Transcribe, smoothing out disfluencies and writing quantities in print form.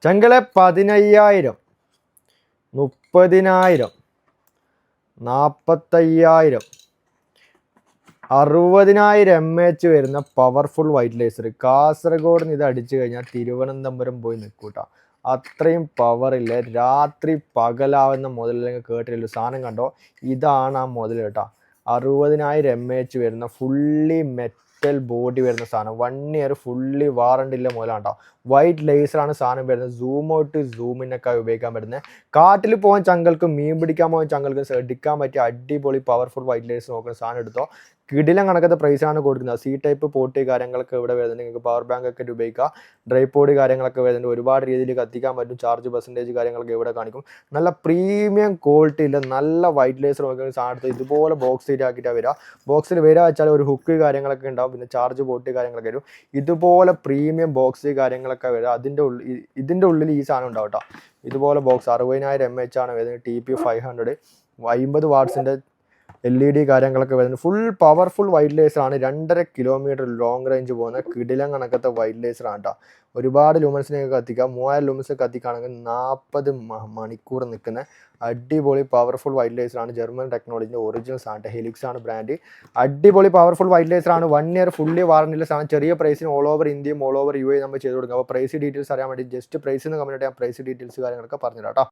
ചങ്കളെ 15,000, 30,000, 45,000, 60,000 mAh വരുന്ന powerful white laser. Kasaragod നിന്ന് ഇത് അടിച്ചു കഴിഞ്ഞാൽ തിരുവനന്തപുരം പോയി നിൽക്കൂട്ടാ. അത്രയും പവറില്ല. രാത്രി പകലാവുന്ന മുതലെങ്കിൽ കേട്ടില്ല. സാധനം കണ്ടോ, ഇതാണ് ആ മുതൽ കേട്ടോ. 60,000 mAh വരുന്ന ഫുള്ളി മെറ്റൽ ബോഡി വരുന്ന സാധനം. 1 year ഫുള്ളി വാറണ്ടി ഉള്ള മുതലാണ്ടോ. വൈറ്റ് ലേസറാണ് സാധനം വരുന്നത്. സൂം ഔട്ട് സൂമിനൊക്കെ ഉപയോഗിക്കാൻ പറ്റുന്നത്. കാട്ടിൽ പോകാൻ ചങ്കൾക്കും മീൻ പിടിക്കാൻ പോകാൻ ചങ്കൾക്കും ശ്രദ്ധിക്കാൻ പറ്റിയ അടിപൊളി പവർഫുൾ വൈറ്റ് ലേസർ നോക്കുന്ന സാധനം എടുത്തോ. കിടിലം കണക്കത്തെ പ്രൈസാണ് കൊടുക്കുന്നത്. സി ടൈപ്പ് പോട്ടി കാര്യങ്ങളൊക്കെ ഇവിടെ വരുന്നുണ്ട്. നിങ്ങൾക്ക് പവർ ബാങ്ക് ഒക്കെ ഉപയോഗിക്കുക. ഡ്രൈപോഡ് കാര്യങ്ങളൊക്കെ വരുന്നുണ്ട്. ഒരുപാട് രീതിയിൽ കത്തിക്കാൻ പറ്റും. ചാർജ് പെർസെൻറ്റേജ് കാര്യങ്ങളൊക്കെ ഇവിടെ കാണിക്കും. നല്ല പ്രീമിയം ക്വാളിറ്റിയിൽ നല്ല വൈറ്റ് ലേസർ നോക്കുന്ന സാധനത്ത് ഇതുപോലെ ബോക്സ് സീറ്റ് ആക്കിയിട്ടാണ് വരിക. ബോക്സിൽ വരിക വെച്ചാൽ ഒരു ഹുക്ക് കാര്യങ്ങളൊക്കെ ഉണ്ടാവും. പിന്നെ ചാർജ് പോട്ടി കാര്യങ്ങളൊക്കെ വരും. ഇതുപോലെ പ്രീമിയം ബോക്സ് കാര്യങ്ങളൊക്കെ വരിക. ഇതിൻ്റെ ഉള്ളിൽ ഈ സാധനം ഉണ്ടാവും കേട്ടോ. ഇതുപോലെ ബോക്സ് 60,000 mAh ആണ് വരുന്നത്. TP500 50 വാട്ട്സിൻ്റെ LED കാര്യങ്ങളൊക്കെ വരുന്നത്. ഫുൾ പവർഫുൾ വൈറ്റ് ലേസറാണ്. 2.5 kilometer ലോങ് റേഞ്ച് പോകുന്ന കിടിലം കണക്കത്തെ വൈറ്റ് ലേസറാണ് കേട്ടോ. ഒരുപാട് ലൂമൻസിനെയൊക്കെ കത്തിക്കാം. 3000 ലൂമൻസ് കത്തിക്കുകയാണെങ്കിൽ 40 മണിക്കൂർ നിൽക്കുന്ന അടിപൊളി പവർഫുൾ വൈറ്റ് ലേസറാണ്. ജർമ്മൻ ടെക്നോളജിൻ്റെ ഒറിജിനൽ സാധനം. ഹെലിക്സ് ആണ് ബ്രാൻഡ്. അടിപൊളി പവർഫുൾ വൈറ്റ് ലേസറാണ്. 1 year ഫുള്ളി വാറണ്ടിയുള്ള സാധനം. ചെറിയ പ്രൈസിന് ഓൾ ഓവർ ഇന്ത്യയും ഓൾ ഓവർ UAE നമ്മൾ ചെയ്ത് കൊടുക്കുക. അപ്പോൾ പ്രൈസ് ഡീറ്റെയിൽസ് അറിയാൻ വേണ്ടി ജസ്റ്റ് പ്രൈസ് എന്ന് കമ്മ്യൂണിറ്റി പ്രൈസ് ഡീറ്റെയിൽസ് കാര്യങ്ങളൊക്കെ പറഞ്ഞുതരാം കേട്ടോ.